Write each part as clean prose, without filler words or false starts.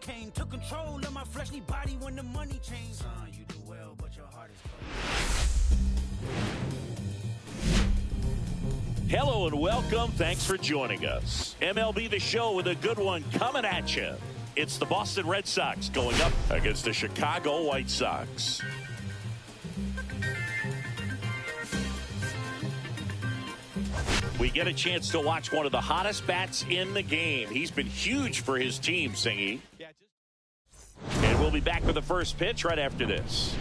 came. Took control of my fleshly body when the money changed. Son, you do well, but your heart is cold. Hello and welcome. Thanks for joining us. MLB The Show with a good one coming at you. It's the Boston Red Sox going up against the Chicago White Sox. We get a chance to watch one of the hottest bats in the game. He's been huge for his team, Singy. And we'll be back with the first pitch right after this.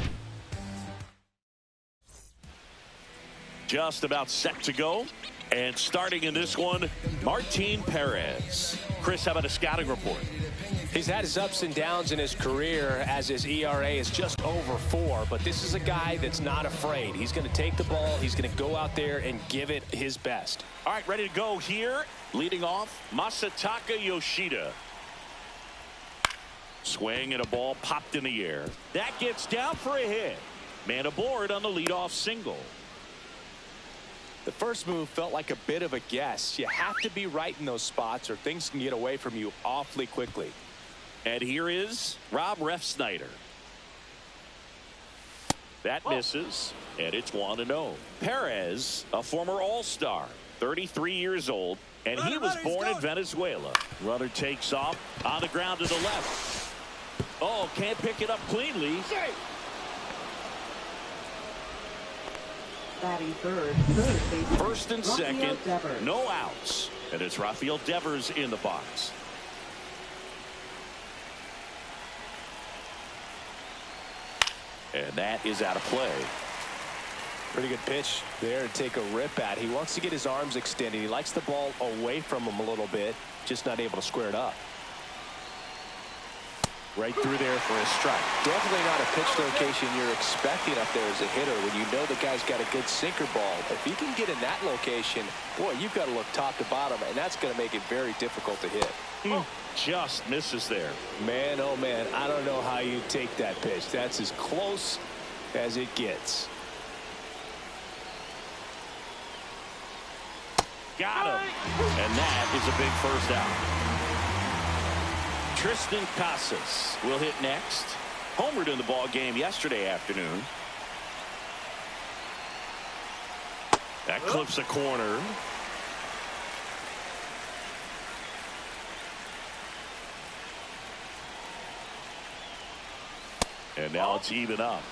Just about set to go. And starting in this one, Martin Perez. Chris, how about a scouting report? He's had his ups and downs in his career as his ERA is just over 4. But this is a guy that's not afraid. He's going to take the ball. He's going to go out there and give it his best. All right, ready to go here. Leading off, Masataka Yoshida. Swing and a ball popped in the air. That gets down for a hit. Man aboard on the leadoff single. The first move felt like a bit of a guess. You have to be right in those spots or things can get away from you awfully quickly. And here is Rob Refsnyder. That misses, and it's 1-0. Perez, a former All-Star, 33 years old, and he was born in Venezuela. Runner takes off on the ground to the left. Oh, can't pick it up cleanly. Batting third First and second, no outs. And it's Rafael Devers in the box. And that is out of play. Pretty good pitch there to take a rip at. He wants to get his arms extended. He likes the ball away from him a little bit, just not able to square it up. Right through there for a strike. Definitely not a pitch location you're expecting up there as a hitter when you know the guy's got a good sinker ball. If he can get in that location, boy, you've got to look top to bottom, and that's going to make it very difficult to hit. Just misses there. Man, oh man, I don't know how you take that pitch. That's as close as it gets. Got him. And that is a big first out. Tristan Casas will hit next. Homered in the ball game yesterday afternoon. That clips a corner. And now it's even up.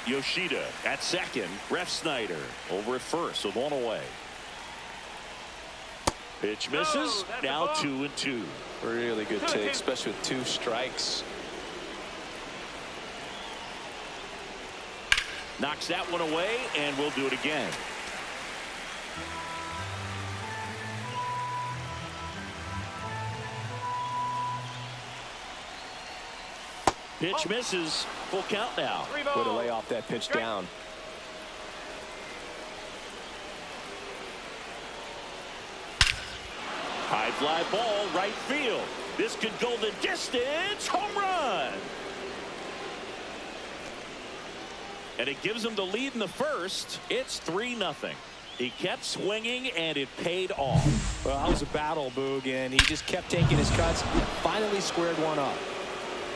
Yoshida at second. Refsnyder over at first with one away. Pitch misses. Now 2-2. Really good take, especially with 2 strikes. Knocks that one away, and we'll do it again. Pitch misses. Full count now. Way to lay off that pitch down. High fly ball, right field. This could go the distance. Home run. And it gives him the lead in the first. It's 3-0. He kept swinging, and it paid off. Well, that was a battle, Boog, and he just kept taking his cuts. Finally squared one up.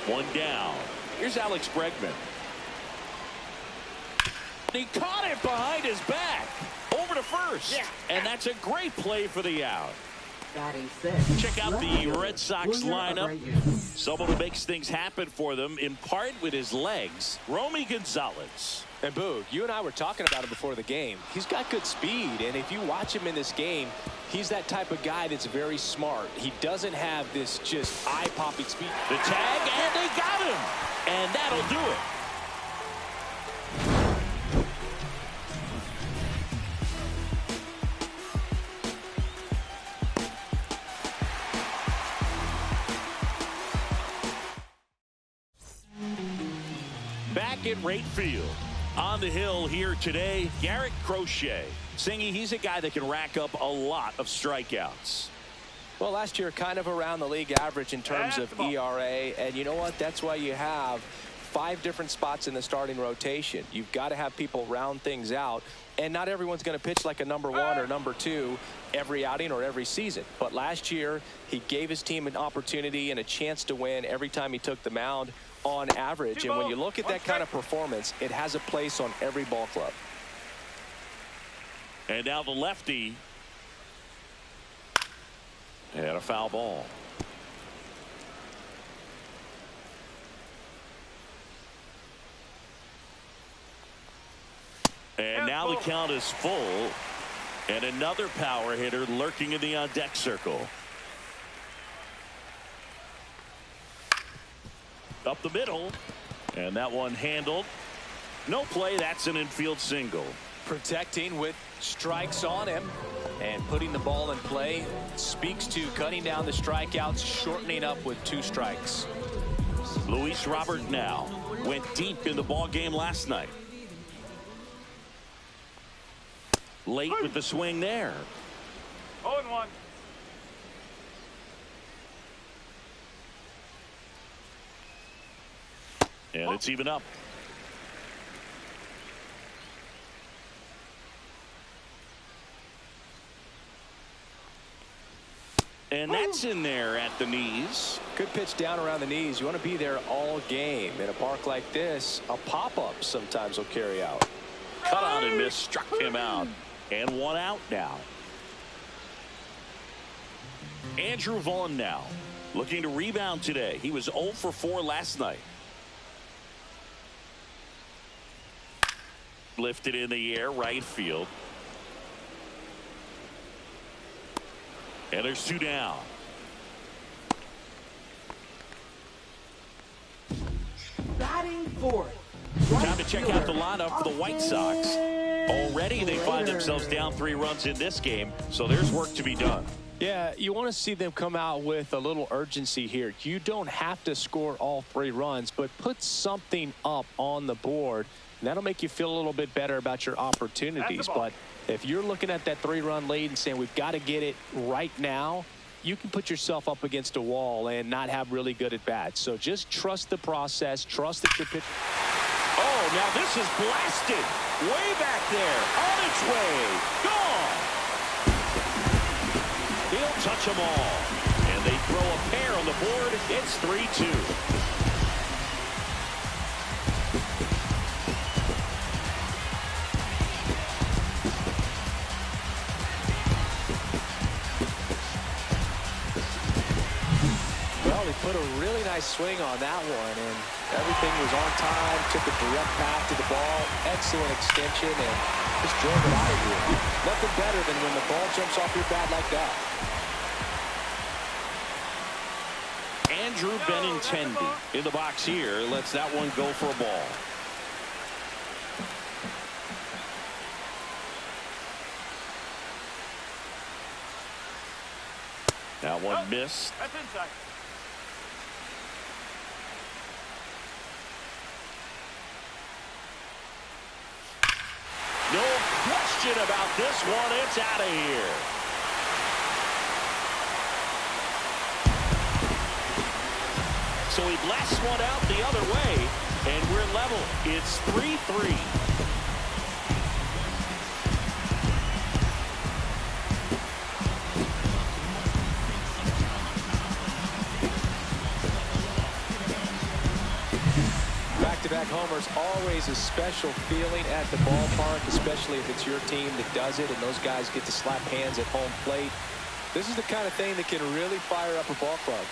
One down. Here's Alex Bregman. He caught it behind his back. Over to first. Yeah. And that's a great play for the out. Check out the Red Sox lineup. Someone who makes things happen for them, in part with his legs, Romy Gonzalez. And Boog, you and I were talking about him before the game. He's got good speed, and if you watch him in this game, he's that type of guy that's very smart. He doesn't have this just eye-popping speed. The tag, and they got him. And that'll do it. Back in right field. On the hill here today, Garrett Crochet. Singy, he's a guy that can rack up a lot of strikeouts. Well, last year kind of around the league average in terms of ERA. And you know what? That's why you have 5 different spots in the starting rotation. You've got to have people round things out. And not everyone's going to pitch like a number 1 or number 2 every outing or every season. But last year, he gave his team an opportunity and a chance to win every time he took the mound on average. And when you look at that kind of performance, it has a place on every ball club. And now the lefty. And a foul ball. And now the count is full. And another power hitter lurking in the on-deck circle. Up the middle. And that one handled. No play. That's an infield single. Protecting with strikes on him. And putting the ball in play speaks to cutting down the strikeouts, shortening up with 2 strikes. Luis Robert now went deep in the ball game last night. Late with the swing there. 0-1. And it's even up. And that's in there at the knees. Good pitch down around the knees. You want to be there all game. In a park like this, a pop-up sometimes will carry out. Cut on and miss, struck him out. And 1 out now. Andrew Vaughn now looking to rebound today. He was 0 for 4 last night. Lifted in the air, right field. And there's 2 down. Batting fourth. Time to check out the lineup for the White Sox. Already they find themselves down 3 runs in this game, so there's work to be done. Yeah, you want to see them come out with a little urgency here. You don't have to score all 3 runs, but put something up on the board, and that'll make you feel a little bit better about your opportunities. But if you're looking at that 3-run lead and saying we've got to get it right now, you can put yourself up against a wall and not have really good at bats. So just trust the process. Trust that your pitch. Oh, now this is blasted. Way back there. On its way. Gone. He'll touch them all. And they throw a pair on the board. It's 3-2. Put a really nice swing on that one, and everything was on time. Took a direct path to the ball. Excellent extension, and just drove it out of here. Nothing better than when the ball jumps off your bat like that. Andrew Benintendi in the box here. Lets that one go for a ball. That one missed. That's inside. No question about this one. It's out of here. So he blasts one out the other way, and we're level. It's 3-3. Back-to-back homers, always a special feeling at the ballpark, especially if it's your team that does it and those guys get to slap hands at home plate. This is the kind of thing that can really fire up a ball club.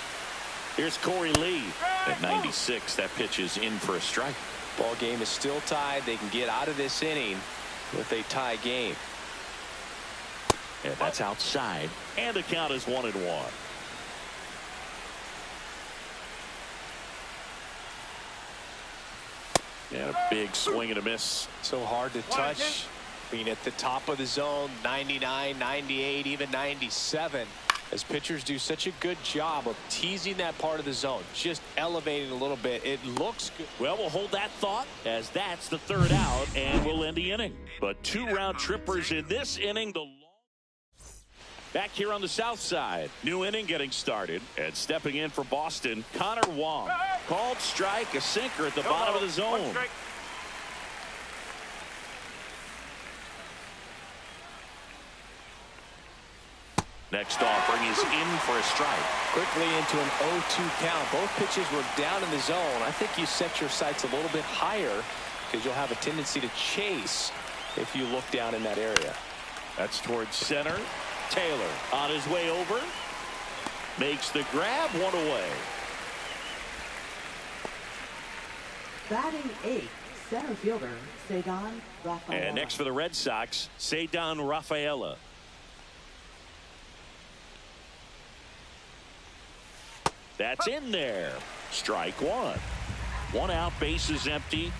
Here's Corey Lee at 96. That pitch is in for a strike. Ball game is still tied. They can get out of this inning with a tie game. And that's outside. And the count is 1-1. And a big swing and a miss. So hard to touch. Being at the top of the zone, 99, 98, even 97. As pitchers do such a good job of teasing that part of the zone, just elevating a little bit. It looks good. Well, we'll hold that thought as that's the 3rd out, and we'll end the inning. But 2 round trippers in this inning. Back here on the south side. New inning getting started. And stepping in for Boston, Connor Wong. Called strike, a sinker at the bottom of the zone. Next offering is in for a strike. Quickly into an 0-2 count. Both pitches were down in the zone. I think you set your sights a little bit higher because you'll have a tendency to chase if you look down in that area. That's towards center. Taylor on his way over. Makes the grab, one away. Batting 8th, center fielder, Cedon Rafaela. And next for the Red Sox, Cedon Rafaela. That's in there. Strike one. One out, bases empty.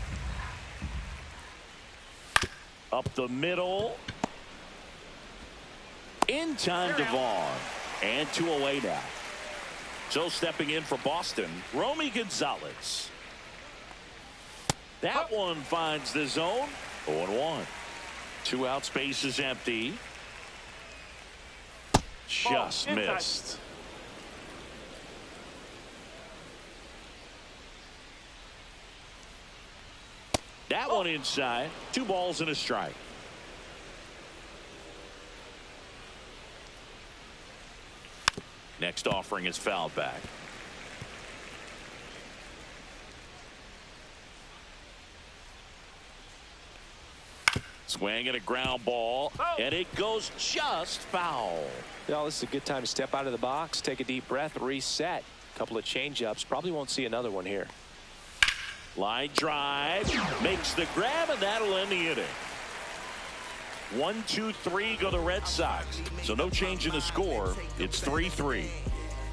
Up the middle. In time to Vaughn. And 2 away now. So stepping in for Boston, Romy Gonzalez. That one finds the zone. 0-1. 2 outs, bases empty. Just missed. That one inside. 2 balls and a strike. Next offering is fouled back. Swing and a ground ball, and it goes just foul. Well, this is a good time to step out of the box, take a deep breath, reset. A couple of change-ups. Probably won't see another one here. Line drive, makes the grab, and that'll end the inning. 1, 2, 3 go the Red Sox. So no change in the score. It's 3-3.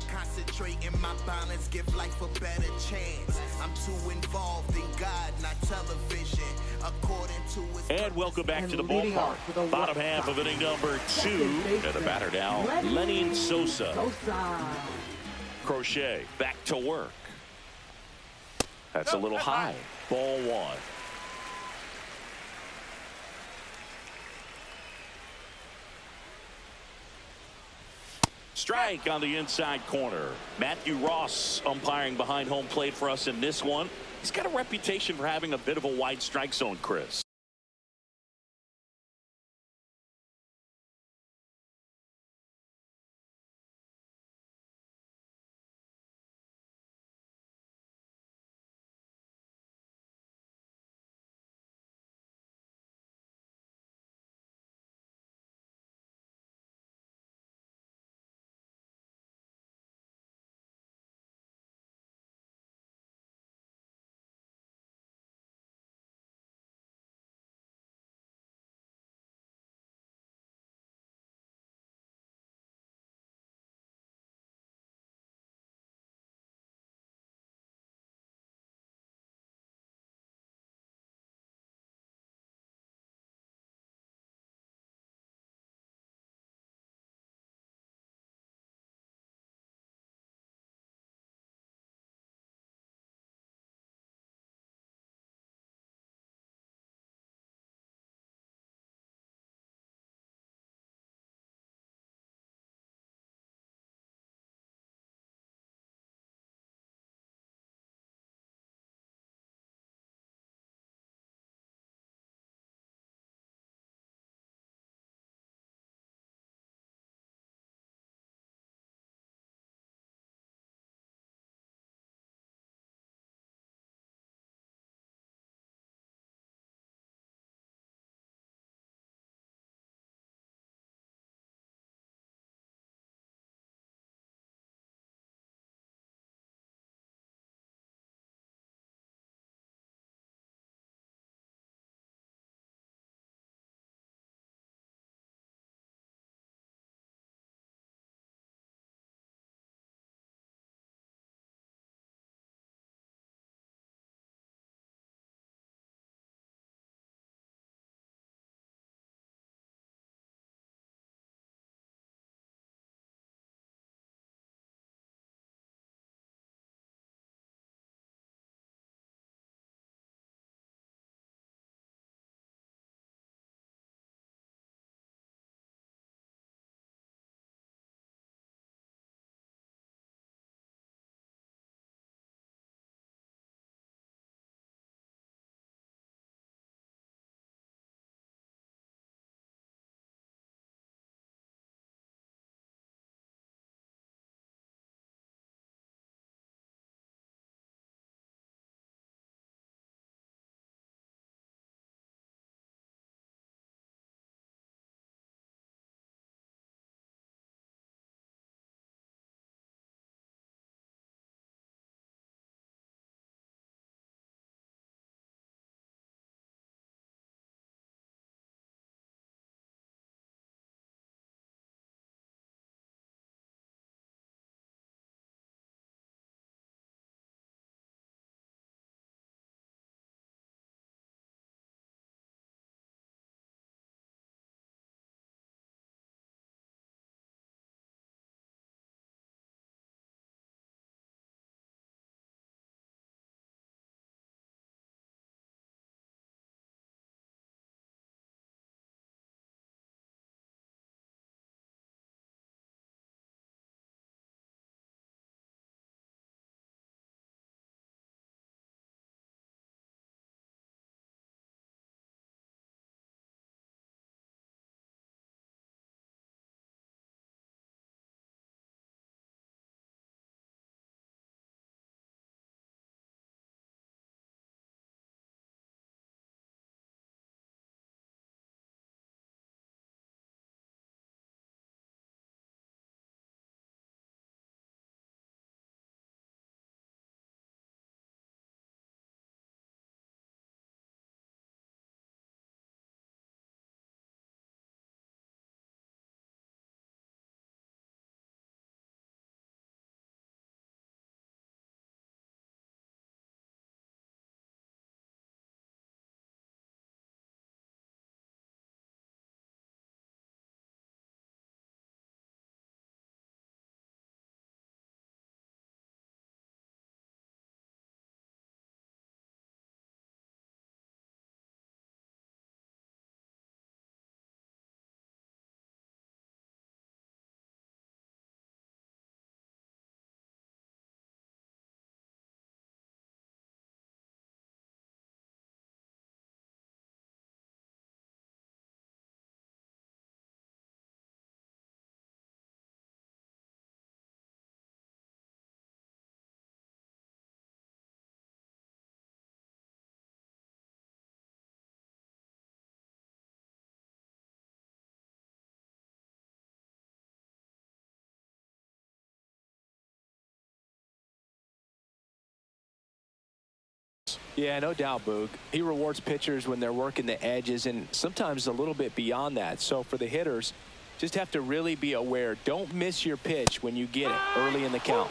Concentrate in my balance, give life a better chance. I'm too involved in God, not television. According to his and welcome back to the ballpark. Bottom half of inning number 2. And the batter now, Lenny Sosa. Crochet back to work. That's a little high. Ball 1. Strike on the inside corner. Matthew Ross umpiring behind home plate for us in this one. He's got a reputation for having a bit of a wide strike zone, Chris. Yeah, no doubt, Boog. He rewards pitchers when they're working the edges and sometimes a little bit beyond that. So for the hitters, just have to really be aware. Don't miss your pitch when you get it early in the count.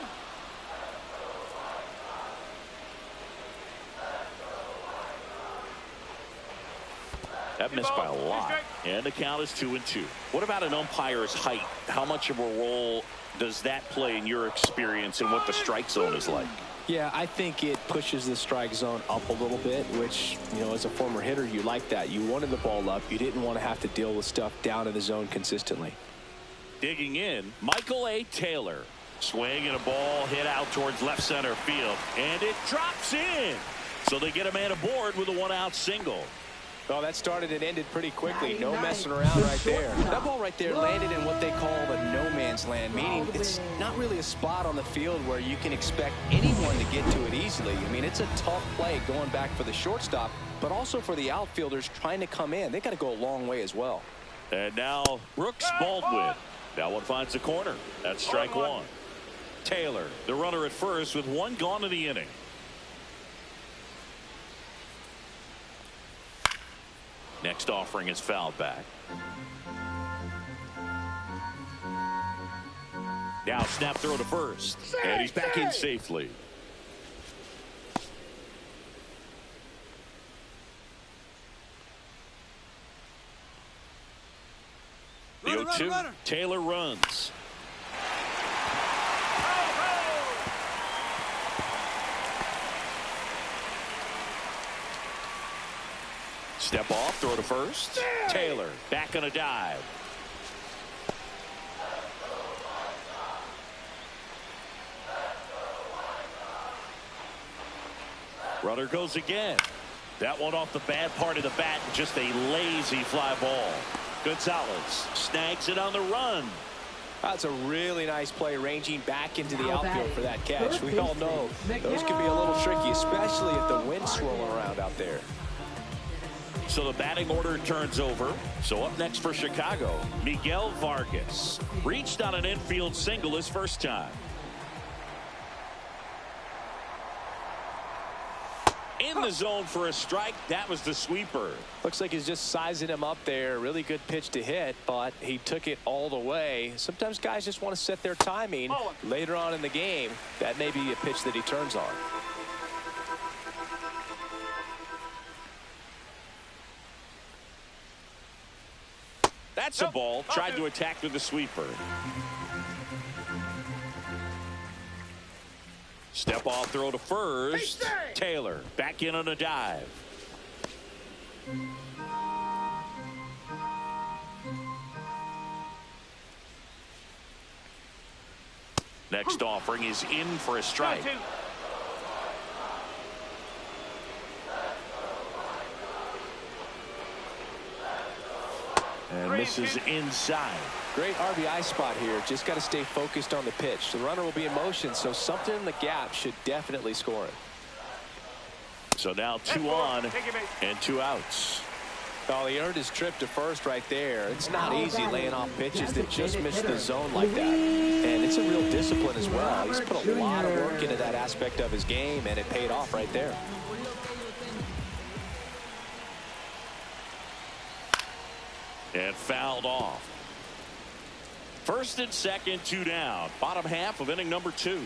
That missed by a lot. And the count is 2-2. What about an umpire's height? How much of a role does that play in your experience and what the strike zone is like? Yeah, I think it pushes the strike zone up a little bit, which, you know, as a former hitter, you like that. You wanted the ball up. You didn't want to have to deal with stuff down in the zone consistently. Digging in, Michael A. Taylor. Swing and a ball hit out towards left center field. And it drops in. So they get a man aboard with a one-out single. Oh, that started and ended pretty quickly. No messing around right there. That ball right there landed in what they call the no man's land, meaning it's not really a spot on the field where you can expect anyone to get to it easily. I mean, it's a tough play going back for the shortstop, but also for the outfielders trying to come in. They got to go a long way as well. And now Brooks Baldwin. That one finds the corner. That's strike one. Taylor, the runner at first with one gone in the inning. Next offering is fouled back. Now snap throw to first. And he's back in safely. The 0-2. Taylor runs. Step off, throw to first. Taylor back on a dive. Runner goes again. That one off the bad part of the bat. Just a lazy fly ball. Gonzalez snags it on the run. That's a really nice play, ranging back into the outfield for that catch. We all know those can be a little tricky, especially if the wind's swirling around out there. So the batting order turns over. So up next for Chicago, Miguel Vargas reached on an infield single his first time. In the zone for a strike. That was the sweeper. Looks like he's just sizing him up there. Really good pitch to hit, but he took it all the way. Sometimes guys just want to set their timing later on in the game. That may be a pitch that he turns on. That's a ball. Tried to attack with the sweeper. Step off throw to first. Taylor back in on a dive. Next offering is in for a strike. And misses inside. Great RBI spot here. Just got to stay focused on the pitch. The runner will be in motion, so something in the gap should definitely score it. So now 2 on and 2 outs. Oh, he earned his trip to first right there. It's not easy laying off pitches that just miss the zone like that. And it's a real discipline as well. He's put a lot of work into that aspect of his game, and it paid off right there. And fouled off. First and second, 2 down. Bottom half of inning number 2.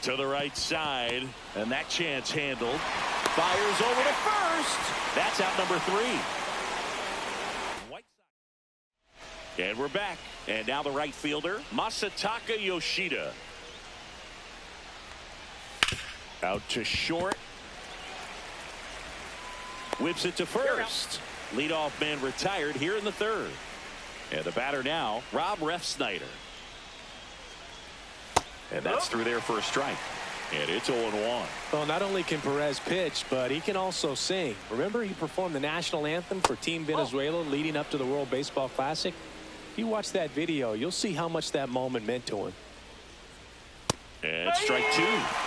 To the right side, and that chance handled. Fires over to first. That's out number 3. White Sox. And we're back. And now the right fielder, Masataka Yoshida. Out to short. Whips it to first. Leadoff man retired here in the 3rd. And the batter now, Rob Refsnyder. And that's through there for a strike. And it's 0-1. Well, not only can Perez pitch, but he can also sing. Remember, he performed the national anthem for Team Venezuela leading up to the World Baseball Classic. If you watch that video, you'll see how much that moment meant to him. And strike 2.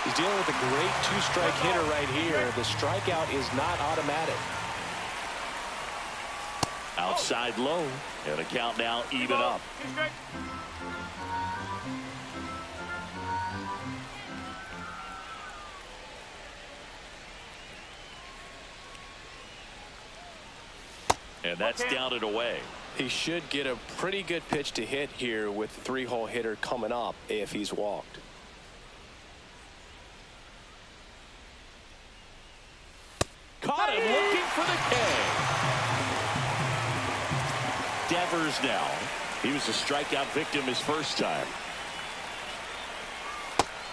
He's dealing with a great 2-strike hitter right here. The strikeout is not automatic. Outside low. And a count now even up. And that's down and away. He should get a pretty good pitch to hit here with the three-hole hitter coming up if he's walked. Caught him looking for the K. Devers now. He was a strikeout victim his first time.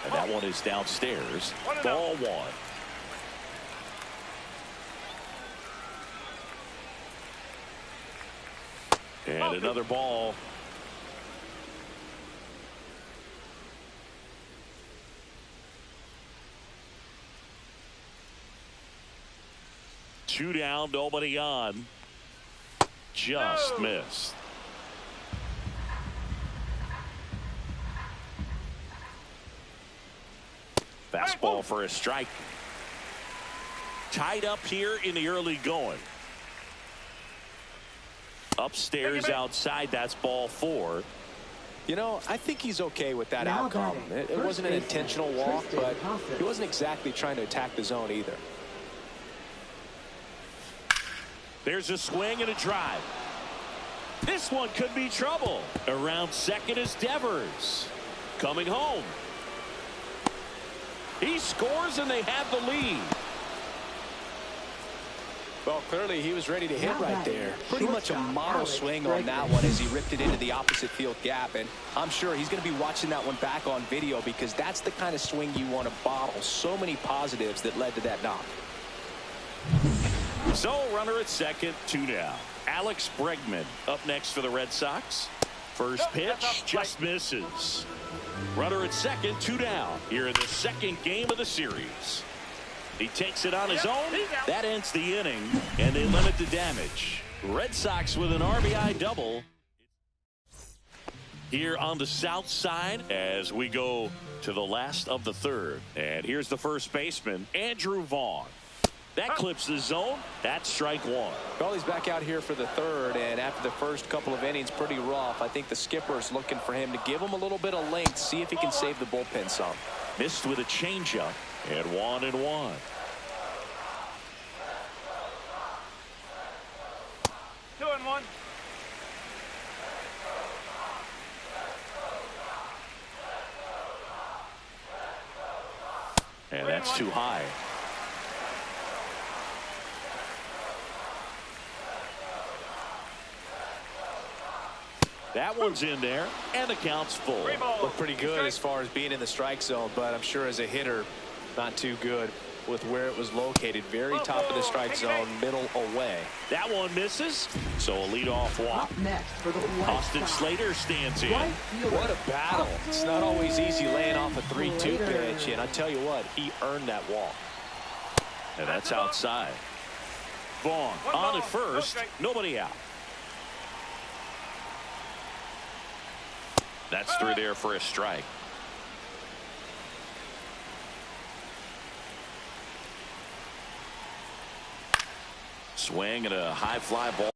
And that one is downstairs. Ball one. And another ball. Two down, nobody on. Just missed. Fastball for a strike. Tied up here in the early going. Upstairs outside, that's ball four. You know, I think he's okay with that outcome. It wasn't an intentional walk, but he wasn't exactly trying to attack the zone either. There's a swing and a drive. This one could be trouble. Around second is Devers. Coming home. He scores and they have the lead. Well, clearly he was ready to hit right there. Pretty much a model swing on that one as he ripped it into the opposite field gap. And I'm sure he's going to be watching that one back on video because that's the kind of swing you want to bottle. So many positives that led to that knock. So runner at second, two down. Alex Bregman up next for the Red Sox. First pitch just misses. Runner at second, two down here in the second game of the series. He takes it on his own. That ends the inning, and they limit the damage. Red Sox with an RBI double here on the south side as we go to the last of the third. And here's the first baseman, Andrew Vaughn. That clips the zone. That's strike one. Well, he's back out here for the third, and after the first couple of innings, pretty rough. I think the skipper's looking for him to give him a little bit of length, see if he can save the bullpen some. Missed with a changeup, and 1-1. Two and one. And that's too high. That one's in there, and the count's full. Looked pretty good as far as being in the strike zone, but I'm sure as a hitter, not too good with where it was located. Very top of the strike zone, middle away. That one misses, so a leadoff walk. Austin Slater stands in. What a battle. It's not always easy laying off a 3-2 pitch, and I tell you what, he earned that walk. And that's outside. Vaughn on at first, nobody out. That's through there for a strike. Swing and a high fly ball.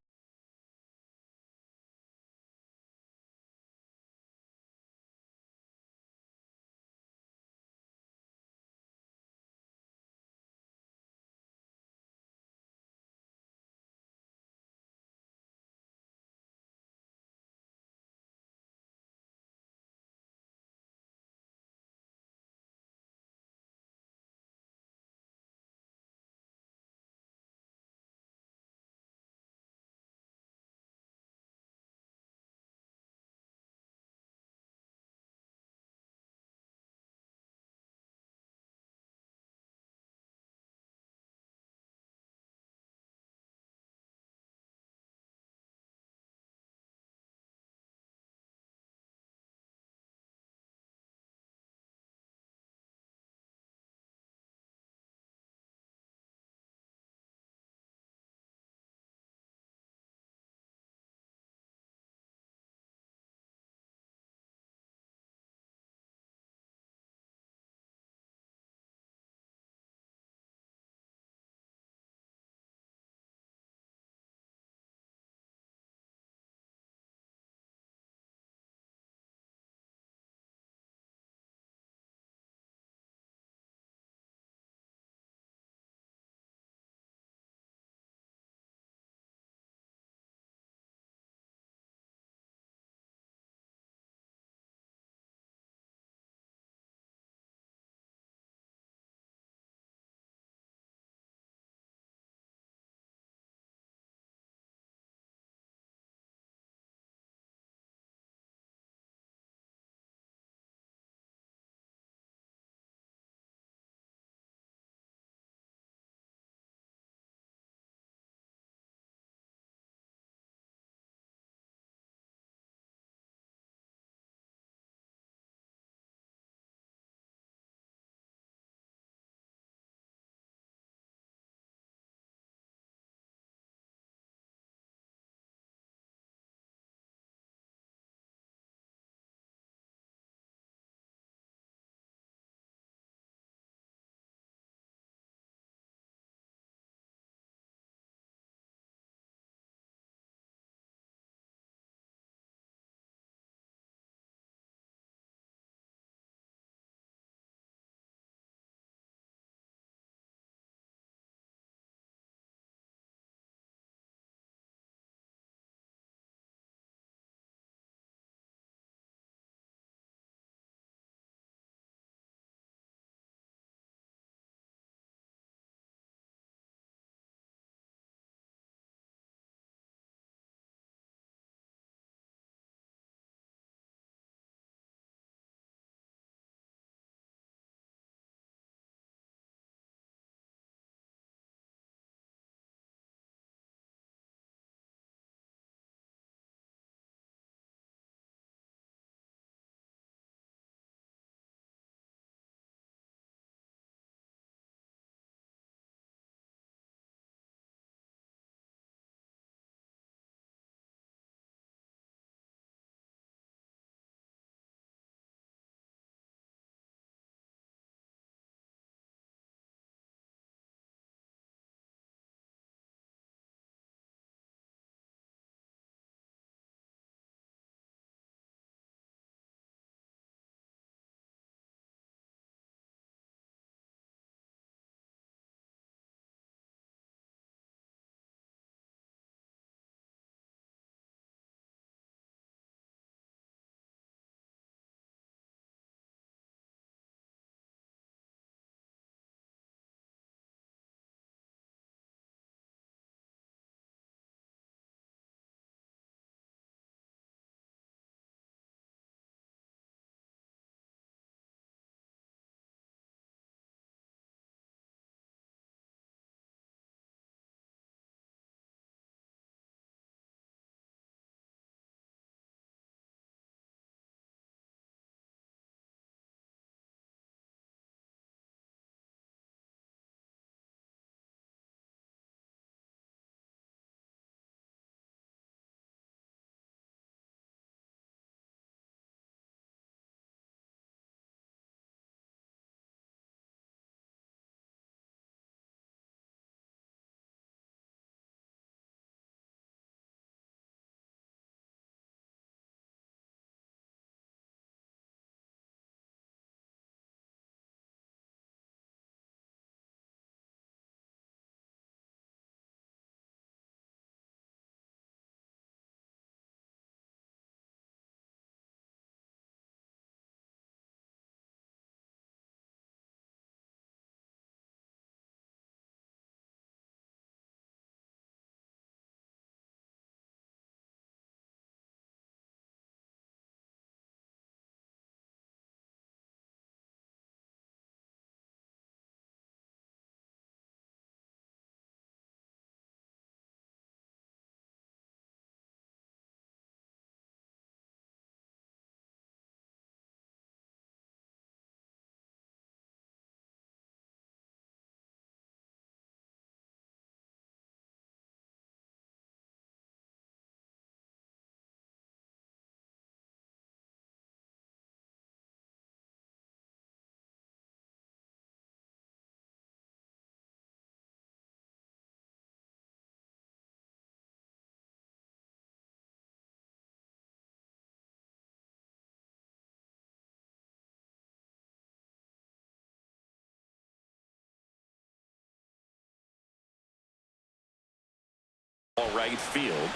Right field.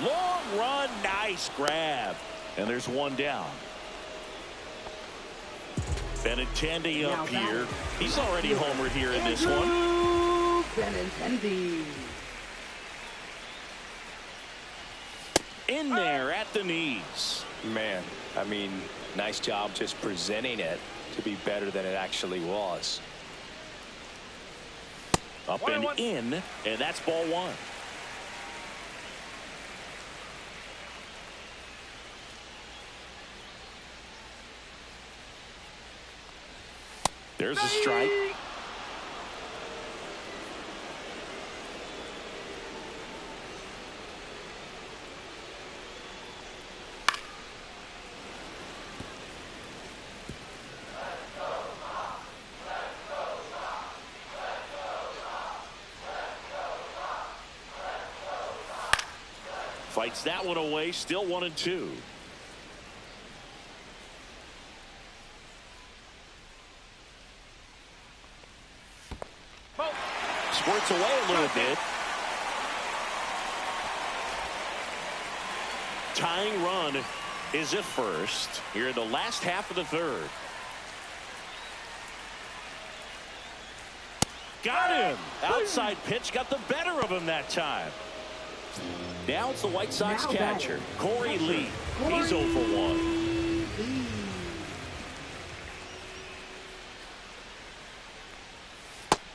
Long run, nice grab. And there's one down. Benintendi up here. He's already homered here in this one. Benintendi. In there at the knees. Man, I mean, nice job just presenting it to be better than it actually was. Up and in, and that's ball one. There's a strike. Fights that one away, still 1-2. Squirts away a little bit. Tying run is at first here in the last half of the third. Got him. Outside pitch got the better of him that time. Now it's the White Sox catcher, Corey Lee. He's 0 for 1.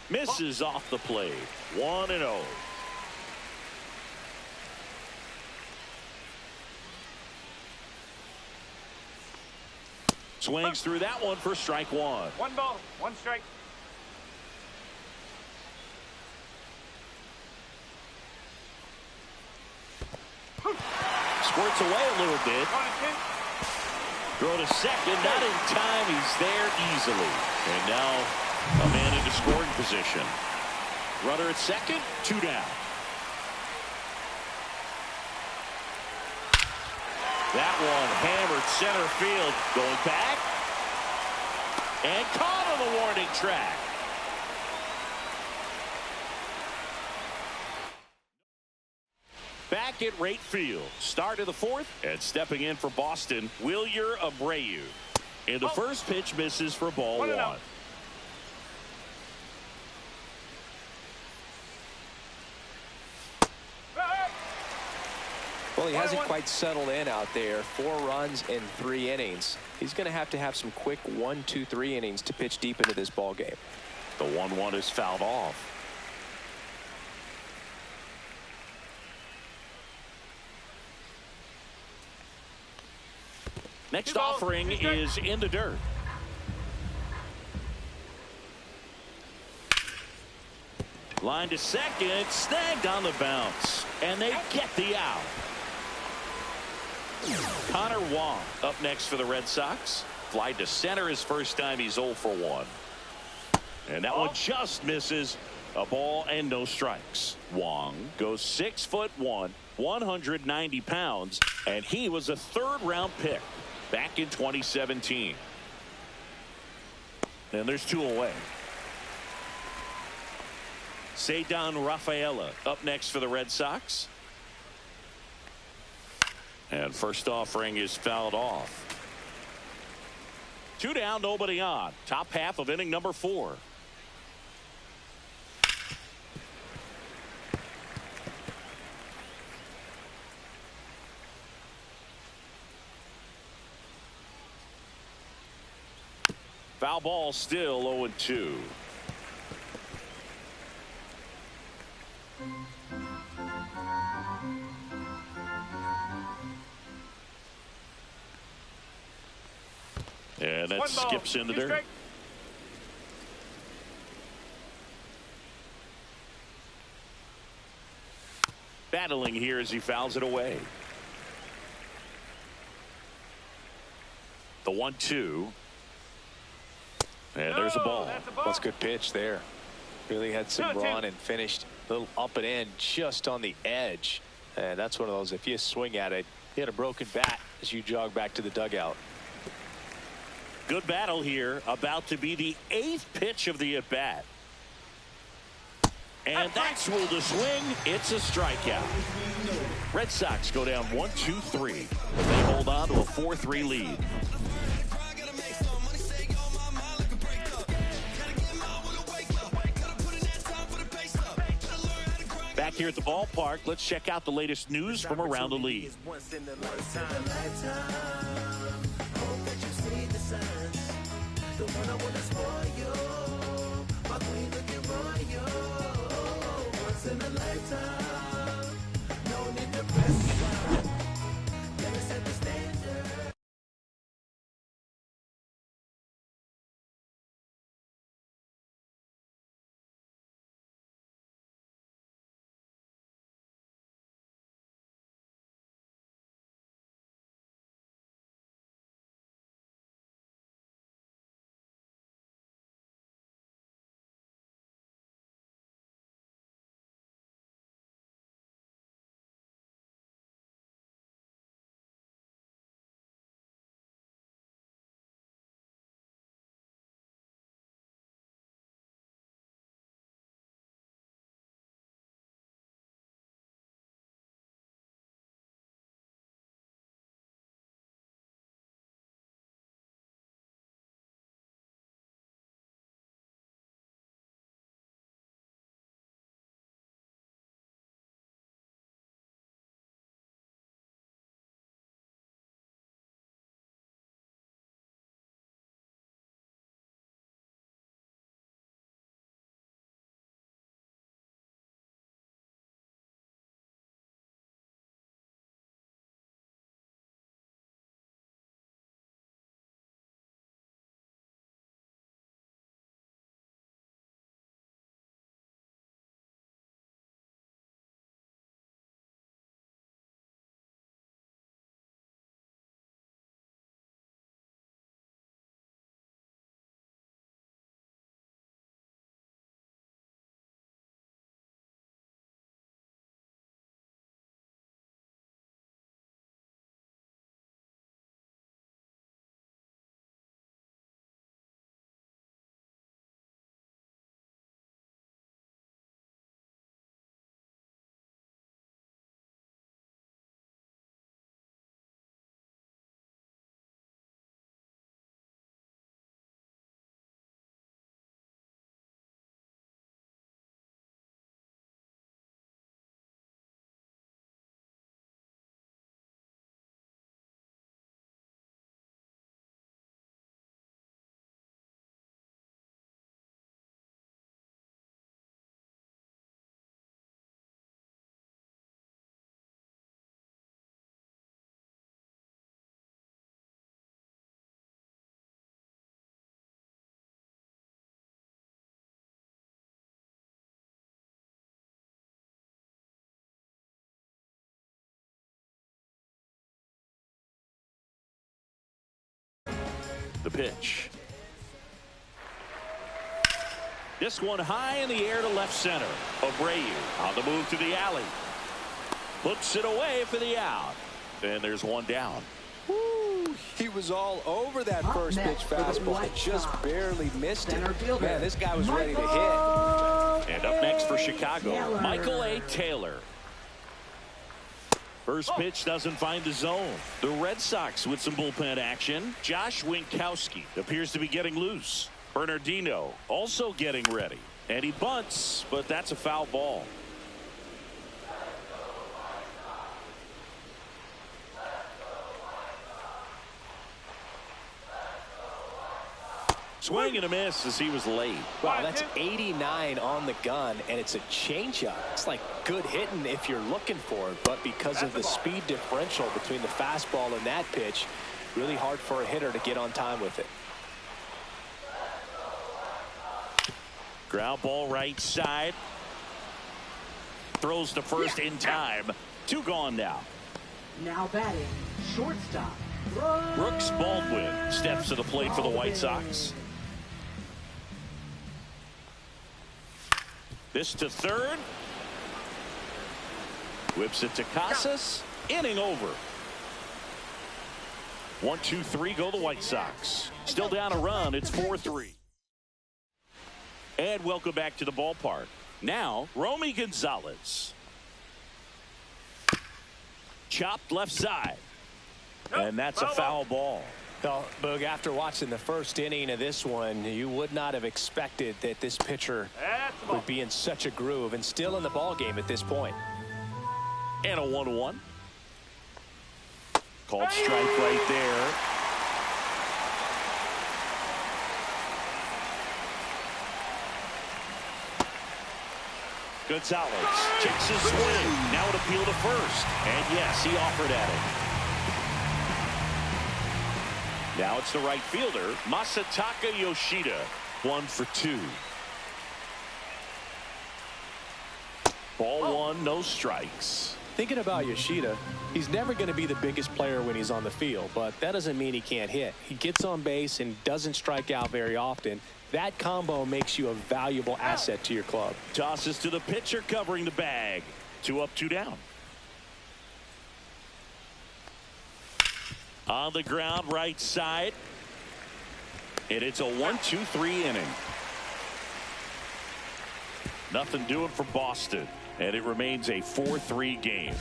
Misses off the plate. 1-0. Swings through that one for strike one. 1 ball, 1 strike. Squirts away a little bit. Throw to second, not in time. He's there easily. And now a man into scoring position. Runner at second, 2 down. That one hammered center field. Going back. And caught on the warning track. Back at right field. Start of the fourth. And stepping in for Boston, Wilyer Abreu. And the first pitch misses for ball one. Well, he hasn't quite settled in out there. 4 runs in 3 innings. He's going to have some quick 1, 2, 3 innings to pitch deep into this ball game. The 1-1 is fouled off. Next offering is in the dirt. Line to second, snagged on the bounce, and they get the out. Connor Wong up next for the Red Sox. Fly to center his first time. He's 0 for 1. And that one just misses. A ball and no strikes. Wong goes 6'1", 190 pounds, and he was a 3rd-round pick back in 2017. And there's 2 away. Ceddanne Rafaela up next for the Red Sox. And first offering is fouled off. 2 down, nobody on. Top half of inning number 4. Foul ball, still 0-2. And that skips into there. Battling here as he fouls it away. The 1-2. And there's a ball. That's a good pitch there. Really had some run and finished a little up and in just on the edge. And that's one of those, if you swing at it, you had a broken bat as you jog back to the dugout. Good battle here. About to be the 8th pitch of the at-bat. And that's ruled a swing. It's a strikeout. Red Sox go down 1-2-3. They hold on to a 4-3 lead. Back here at the ballpark, let's check out the latest news from around the league. The pitch. This one high in the air to left center. Abreu on the move to the alley. Puts it away for the out. And there's one down. Woo, he was all over that first pitch fastball. Just barely missed it. Man, this guy was ready to hit. And up next for Chicago, Michael A. Taylor. First pitch doesn't find the zone. The Red Sox with some bullpen action. Josh Winkowski appears to be getting loose. Bernardino also getting ready. And he bunts, but that's a foul ball. Swing and a miss as he was late. Wow, that's 89 on the gun, and it's a changeup. It's like good hitting if you're looking for it, but because of the speed differential between the fastball and that pitch, really hard for a hitter to get on time with it. Ground ball right side. Throws to first in time. 2 gone now. Now batting, shortstop. Brooks Baldwin steps to the plate for the White Sox. This to third. Whips it to Casas. Inning over. 1-2-3 go the White Sox. Still down a run. It's 4-3. And welcome back to the ballpark. Now, Romy Gonzalez. Chopped left side. And that's a foul ball. Well, Boog, after watching the first inning of this one, you would not have expected that this pitcher would be in such a groove and still in the ball game at this point. And a 1-1. Called strike right there. Gonzalez checks his swing. Now an appeal to first. And yes, he offered at it. Now it's the right fielder, Masataka Yoshida. 1 for 2. Ball 1, no strikes. Thinking about Yoshida, he's never going to be the biggest player when he's on the field, but that doesn't mean he can't hit. He gets on base and doesn't strike out very often. That combo makes you a valuable asset to your club. Tosses to the pitcher covering the bag. 2 up, 2 down. On the ground, right side. And it's a 1-2-3 inning. Nothing doing for Boston. And it remains a 4-3 game.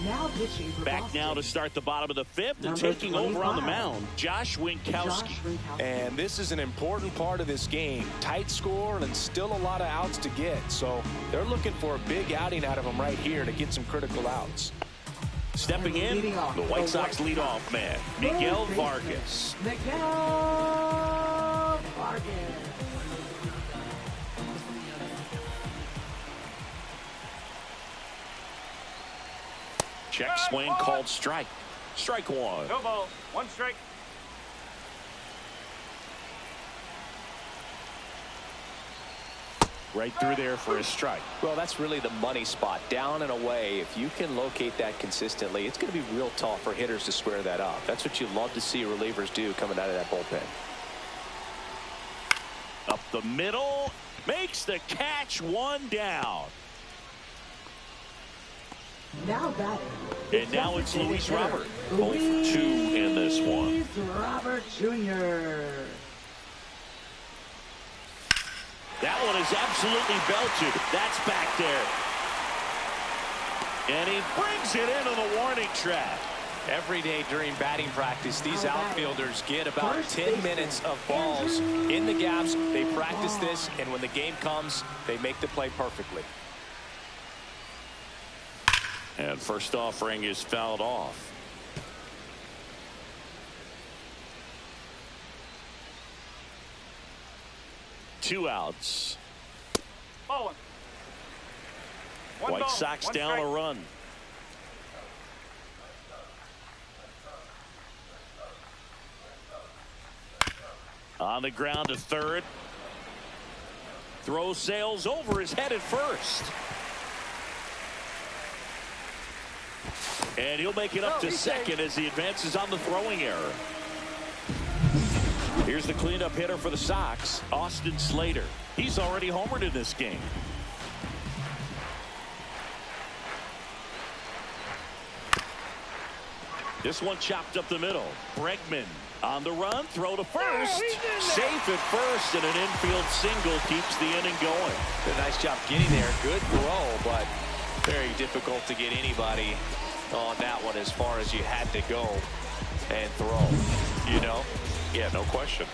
Now pitching for Back Boston. now to start the bottom of the 5th and Number taking over on the 25. mound, Josh Winkowski. And this is an important part of this game. Tight score and still a lot of outs to get. So they're looking for a big outing out of him right here to get some critical outs. Stepping in, the White Sox leadoff man, Miguel Vargas. Miguel Vargas. Check swing called strike. Strike 1. No ball. 1 strike. Right through there for a strike. Well, that's really the money spot. Down and away. If you can locate that consistently, it's going to be real tough for hitters to square that up. That's what you love to see relievers do coming out of that bullpen. Up the middle. Makes the catch. 1 down. Now batting. And now it's Luis Robert. 0 for 2 in this one. Luis Robert Jr. That one is absolutely belted. That's back there. And he brings it into the warning track. Every day during batting practice, these outfielders get about 10 minutes of balls in the gaps. They practice this, and when the game comes, they make the play perfectly. And first offering is fouled off. Two outs. Ball 1. White Sox down a run. On the ground to third. Throw sails over his head at first. And he'll make it up to second as he advances on the throwing error. Here's the cleanup hitter for the Sox, Austin Slater. He's already homered in this game. This one chopped up the middle. Bregman on the run, throw to first. Safe at first, and an infield single keeps the inning going. Did a nice job getting there. Good throw, but very difficult to get anybody on that one as far as you had to go and throw. You know? Yeah, no question.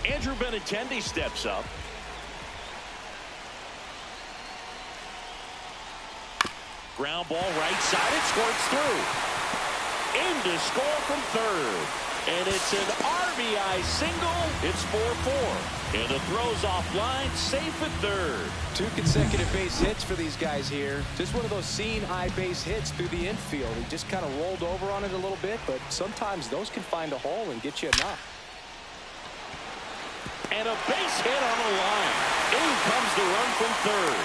Andrew Benintendi steps up. Ground ball right side. It squirts through. In to score from third. And it's an RBI single. It's 4-4. And the throw's offline, safe at third. 2 consecutive base hits for these guys here. Just one of those seeing high base hits through the infield. He just kind of rolled over on it a little bit, but sometimes those can find a hole and get you a knock. And a base hit on the line. In comes the run from third.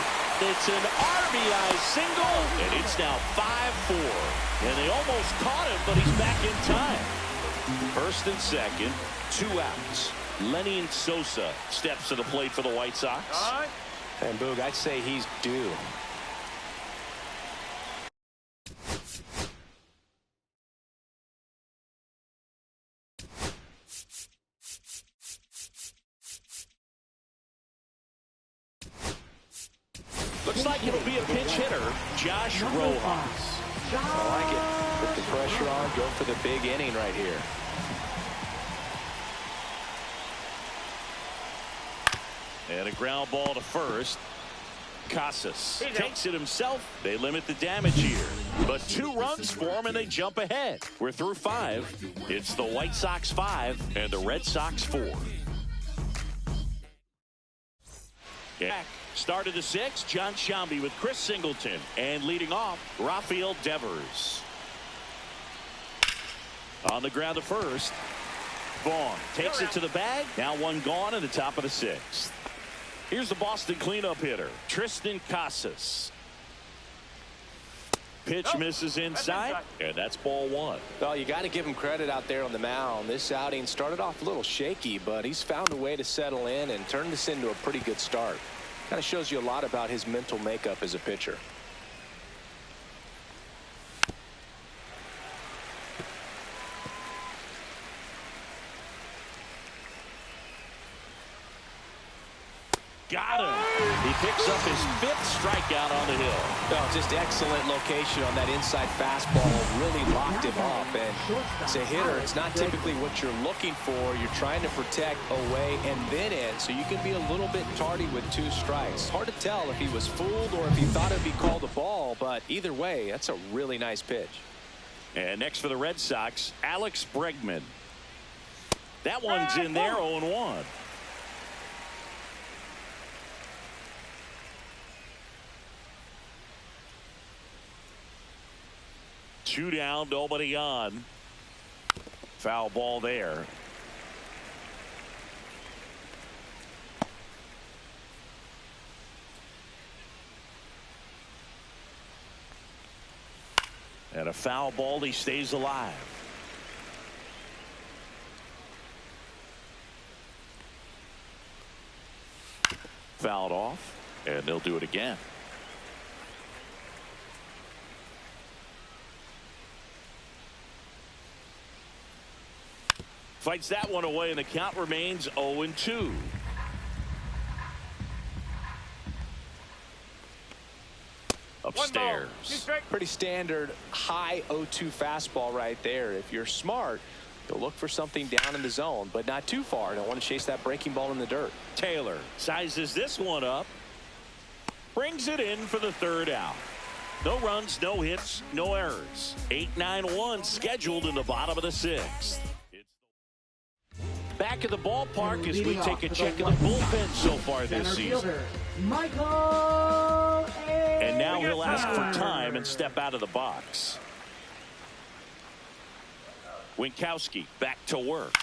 It's an RBI single, and it's now 5-4. And they almost caught him, but he's back in time. First and second, 2 outs. Lenny Sosa steps to the plate for the White Sox. And Boog, I'd say he's due. Looks like it'll be a pinch hitter, Josh Rojas. I like it. Put the pressure on, go for the big inning right here. And a ground ball to first. Casas takes it himself. They limit the damage here. But 2 runs for him, and they jump ahead. We're through 5. It's the White Sox 5 and the Red Sox 4. Yeah. Start of the 6th, John Shambi with Chris Singleton. And leading off, Rafael Devers. On the ground to first. Vaughn takes it to the bag. Now 1 gone in the top of the 6th. Here's the Boston cleanup hitter, Tristan Casas. Pitch misses inside, and that's ball 1. Well, you got to give him credit out there on the mound. This outing started off a little shaky, but he's found a way to settle in and turn this into a pretty good start. Kind of shows you a lot about his mental makeup as a pitcher. Got him. He picks up his 5th strikeout on the hill. Oh, just excellent location on that inside fastball. Really locked him up. And as a hitter, it's not typically what you're looking for. You're trying to protect away and then in, so you can be a little bit tardy with 2 strikes. Hard to tell if he was fooled or if he thought it'd be called a ball, but either way, that's a really nice pitch. And next for the Red Sox, Alex Bregman. That one's in there, 0-1. Two down, nobody on. Foul ball there. And a foul ball, he stays alive. Fouled off, and they'll do it again. Fights that one away, and the count remains 0-2. Upstairs. Pretty standard high 0-2 fastball right there. If you're smart, you'll look for something down in the zone, but not too far. Don't want to chase that breaking ball in the dirt. Taylor sizes this one up. Brings it in for the 3rd out. No runs, no hits, no errors. 8-9-1 scheduled in the bottom of the 6th. Back at the ballpark as we take a check of the bullpen so far this season. And now he'll ask for time and step out of the box. Winkowski back to work.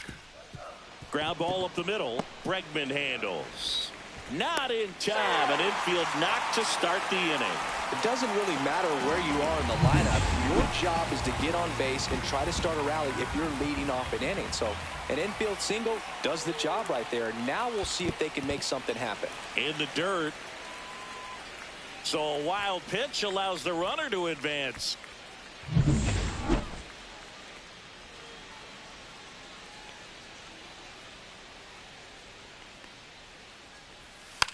Ground ball up the middle. Bregman handles. Not in time. An infield knock to start the inning. It doesn't really matter where you are in the lineup. Your job is to get on base and try to start a rally if you're leading off an inning. So an infield single does the job right there. Now we'll see if they can make something happen. In the dirt. So a wild pitch allows the runner to advance.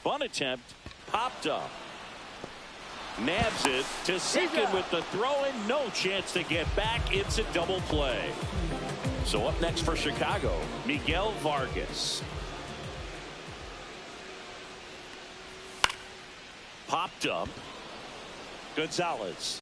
Bunt attempt popped up. Nabs it to second with the throw and no chance to get back. It's a double play. So up next for Chicago, Miguel Vargas. Popped up. Gonzalez.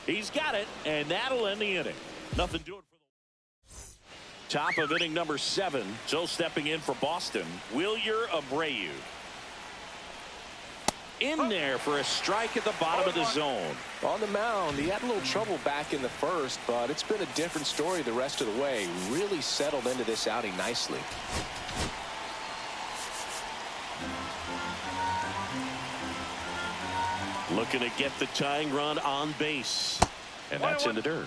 He's got it, and that'll end the inning. Nothing doing for the top of inning number 7. So stepping in for Boston, Wilyer Abreu. In there for a strike at the bottom of the zone. On the mound, he had a little trouble back in the first, but it's been a different story the rest of the way. Really settled into this outing nicely. Looking to get the tying run on base. And that's in the dirt.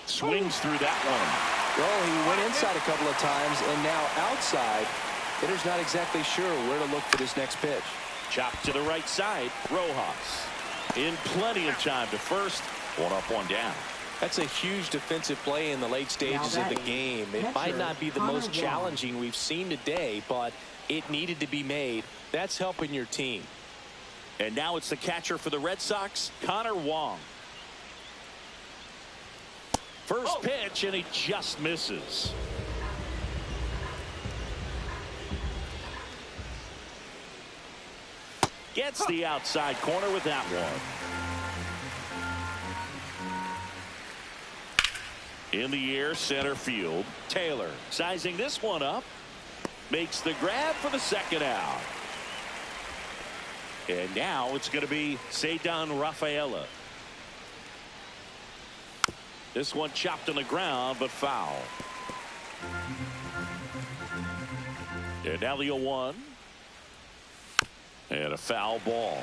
Swings through that one. Well, he went inside a couple of times, and now outside. Hitter's not exactly sure where to look for this next pitch. Chopped to the right side. Rojas in plenty of time to first. 1 up, 1 down. That's a huge defensive play in the late stages of the game. It might not be the most challenging we've seen today, but it needed to be made. That's helping your team. And now it's the catcher for the Red Sox, Connor Wong. First pitch, and he just misses. Gets the outside corner with that one. In the air, center field. Taylor sizing this one up. Makes the grab for the second out. And now it's going to be Ceddanne Rafaela. This one chopped on the ground, but foul. And now the 0-1. And a foul ball.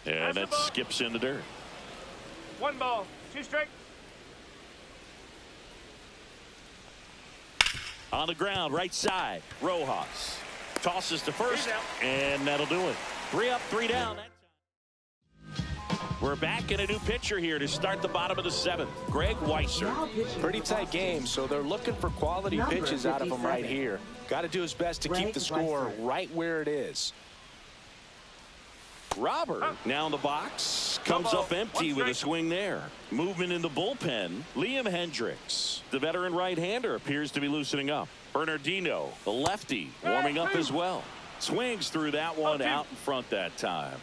And that skips in the dirt. 1 ball, 2 strike. On the ground, right side. Rojas tosses to first, and that'll do it. 3 up, 3 down. We're back in a new pitcher here to start the bottom of the 7th. Greg Weisser. Pretty tight game, so they're looking for quality pitches out of him right here. Got to do his best to keep the score right where it is. Robert now in the box, comes up empty with a swing there. Movement in the bullpen. Liam Hendricks, the veteran right-hander, appears to be loosening up. Bernardino, the lefty, warming up as well. Swings through that one out in front that time.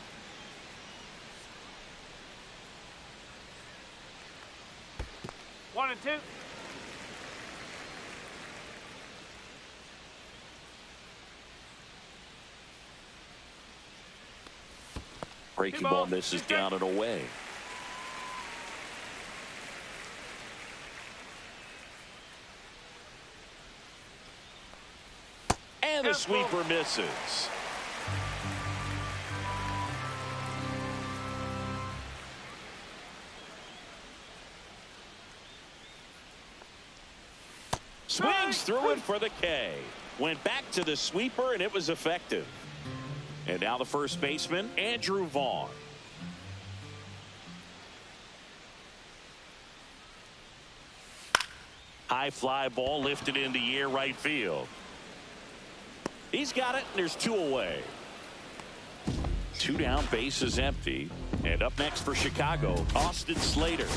One and 2. Breaking ball misses down and away. And the sweeper misses. Swings through it for the K. Went back to the sweeper, and it was effective. And now the first baseman, Andrew Vaughn. High fly ball lifted in the air, right field. He's got it, and there's 2 away. 2 down, base is empty. And up next for Chicago, Austin Slater.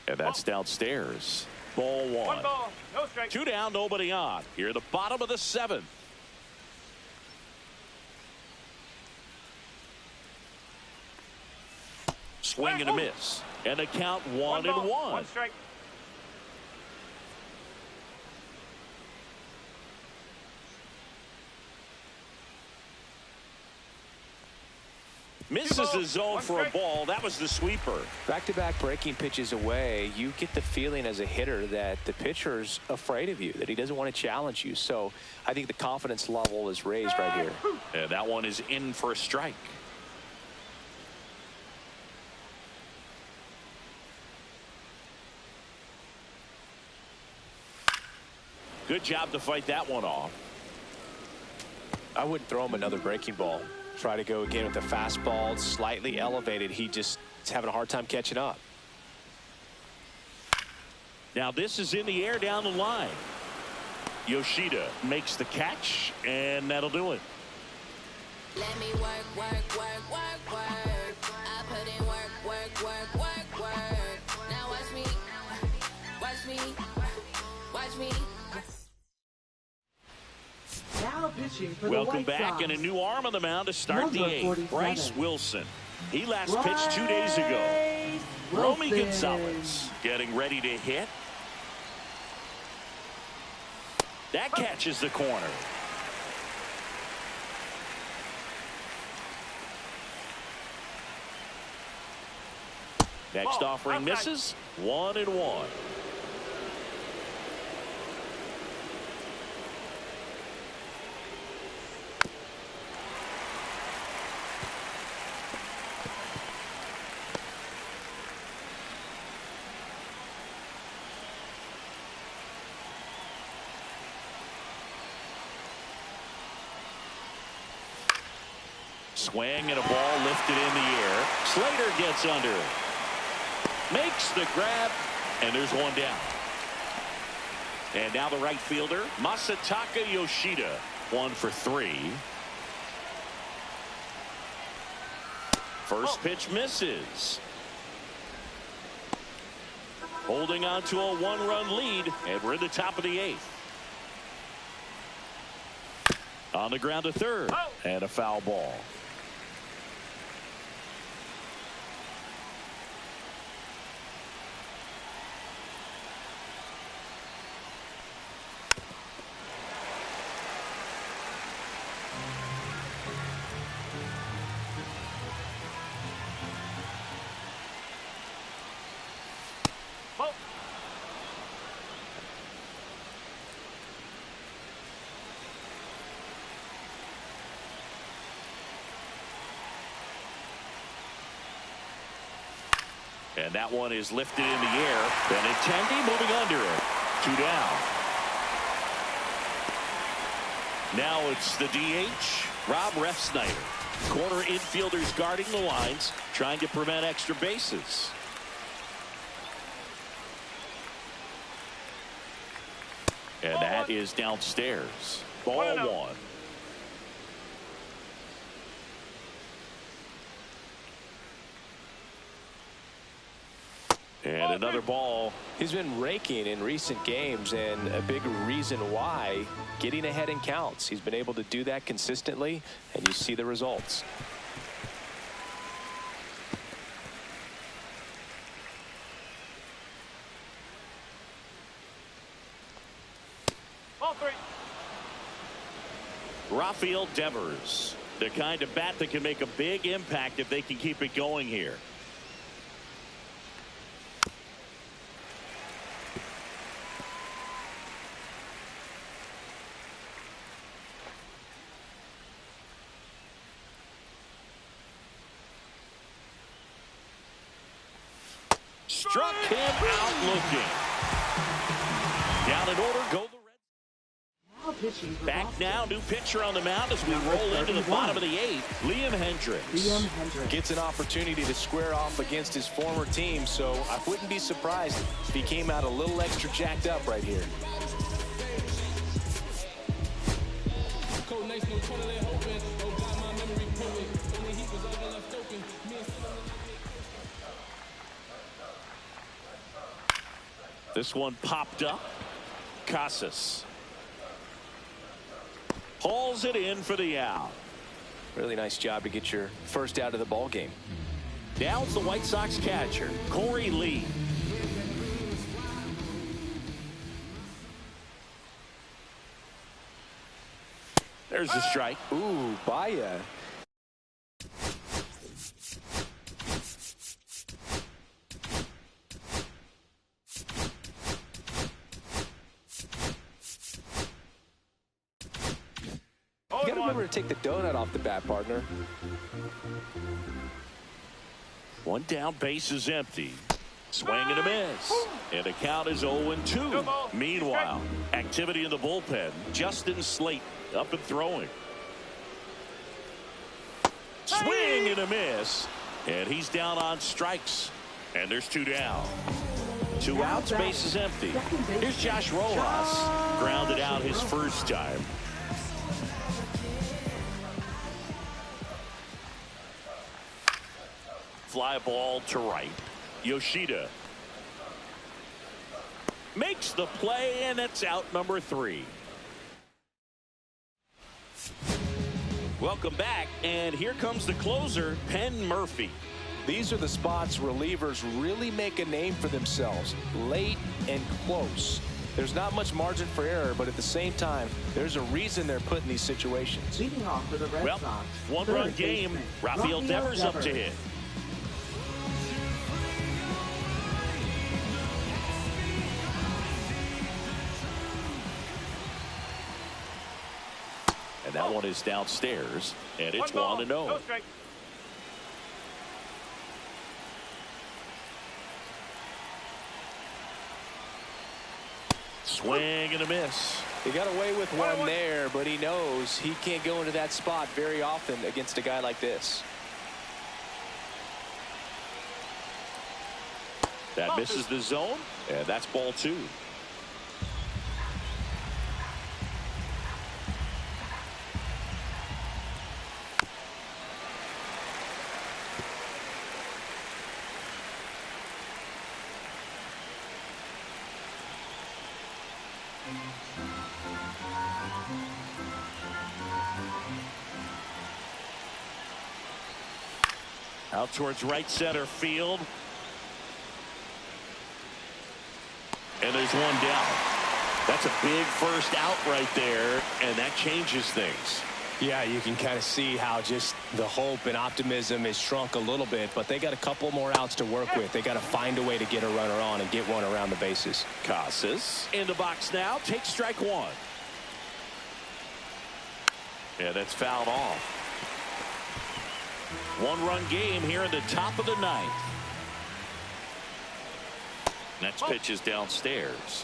And that's downstairs. Ball 1. 1 ball, no strike. 2 down, nobody on. Here at the bottom of the 7th. Swing and a miss. And a count 1 and 1. 1 strike. Misses the zone for a ball. That was the sweeper. Back-to-back breaking pitches away, you get the feeling as a hitter that the pitcher's afraid of you, that he doesn't want to challenge you. So I think the confidence level is raised right here. And that one is in for a strike. Good job to fight that one off. I wouldn't throw him another breaking ball. Try to go again with the fastball, slightly elevated. He just is having a hard time catching up. Now this is in the air down the line. Yoshida makes the catch, and that'll do it. Let me work, work, work, work, work. I put in work, work, work, work, work. Now watch me, watch me, watch me. Now pitching for Welcome the White back, Sox. and a new arm on the mound to start Number the eighth. 47. Bryce Wilson. He last pitched 2 days ago. Bryce Romy Wilson. Gonzalez getting ready to hit. That catches the corner. Next offering misses. 1-1. Swing and a ball lifted in the air. Slater gets under it. Makes the grab, and there's one down. And now the right fielder, Masataka Yoshida, 1 for 3. First pitch misses. Holding on to a 1-run lead, and we're in the top of the 8th. On the ground to third, and a foul ball. And that one is lifted in the air. Benintendi moving under it. 2 down. Now it's the DH, Rob Refsnyder. Corner infielders guarding the lines, trying to prevent extra bases. And that is downstairs. Ball 1. And another ball. He's been raking in recent games, and a big reason why, getting ahead in counts. He's been able to do that consistently, and you see the results. Ball 3. Rafael Devers, the kind of bat that can make a big impact if they can keep it going here. Struck him out looking. Down in order, go the Reds. Now pitching for Back Boston. now, new pitcher on the mound as we roll into the bottom of the 8th. Liam Hendricks. Liam Hendricks. Gets an opportunity to square off against his former team, so I wouldn't be surprised if he came out a little extra jacked up right here. This one popped up. Casas hauls it in for the out. Really nice job to get your first out of the ball game. Now it's the White Sox catcher, Corey Lee. There's the strike. Ooh, Baya. You gotta remember to take the donut off the bat, partner. One down, base is empty. Swing and a miss. And the count is 0-2. Meanwhile, activity in the bullpen. Justin Slate up and throwing. Swing and a miss. And he's down on strikes. And there's 2 down. 2 outs, base is empty. Here's Josh Rojas. Grounded out his first time. Fly ball to right. Yoshida makes the play, and it's out number 3. Welcome back, and here comes the closer, Penn Murphy. These are the spots relievers really make a name for themselves, late and close. There's not much margin for error, but at the same time, there's a reason they're put in these situations. Leading off for the Red Sox. One-run game. Rafael Devers up to hit. And that one is downstairs, and it's 1-0. No strike. Swing and a miss. He got away with one there, but he knows he can't go into that spot very often against a guy like this. That misses the zone, and that's ball 2. Out towards right center field. And there's 1 down. That's a big first out right there, and that changes things. Yeah, you can kind of see how just the hope and optimism is shrunk a little bit, but they got a couple more outs to work with. They got to find a way to get a runner on and get one around the bases. Casas in the box now, takes strike 1. Yeah, that's fouled off. 1-run game here in the top of the 9th. Next pitch is downstairs.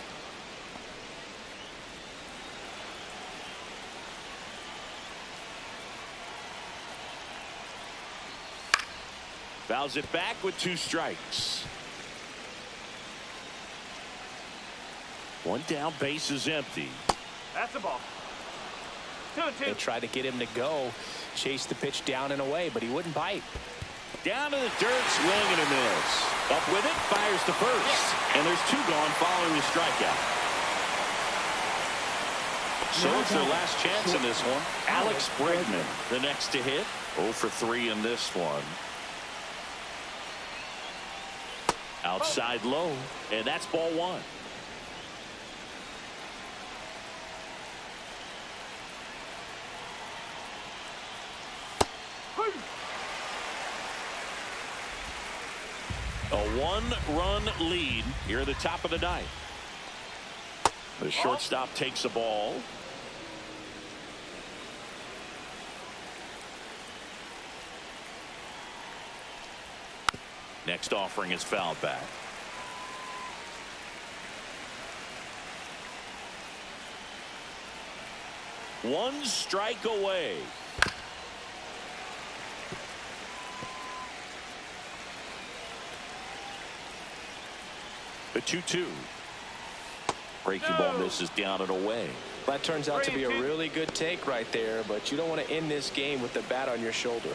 Fouls it back with 2 strikes. 1 down, base is empty. That's the ball. 2-2. They tried to get him to go, chase the pitch down and away, but he wouldn't bite. Down to the dirt, swing and a miss. Up with it, fires to first. And there's 2 gone following the strikeout. So it's their last chance in this one. Alex Bregman, the next to hit. 0 for 3 in this one. Outside low, and that's ball 1. A 1-run lead here at the top of the 9th. The shortstop takes the ball. Next offering is fouled back. One strike away. The 2-2. Breaking ball misses down and away. That turns out to be a really good take right there, but you don't want to end this game with the bat on your shoulder.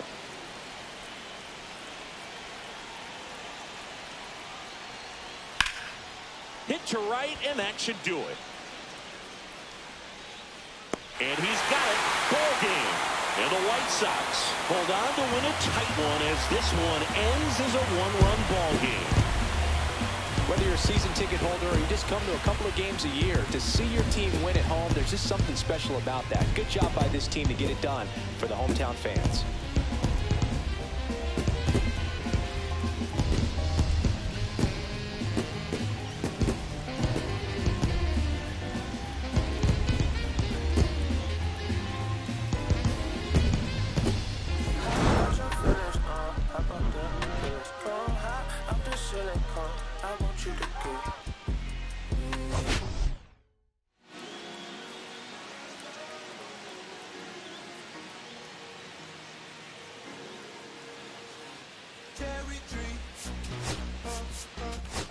Hit to right, and that should do it. And he's got it. Ball game. And the White Sox hold on to win a tight one as this one ends as a 1-run ball game. Whether you're a season ticket holder or you just come to a couple of games a year, to see your team win at home, there's just something special about that. Good job by this team to get it done for the hometown fans.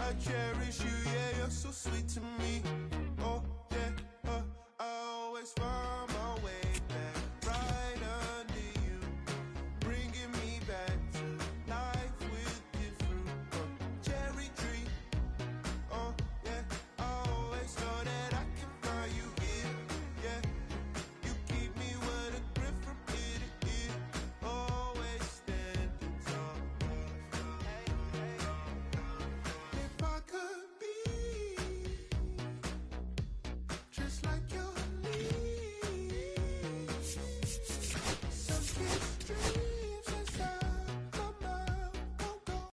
I cherish you, yeah, you're so sweet to me.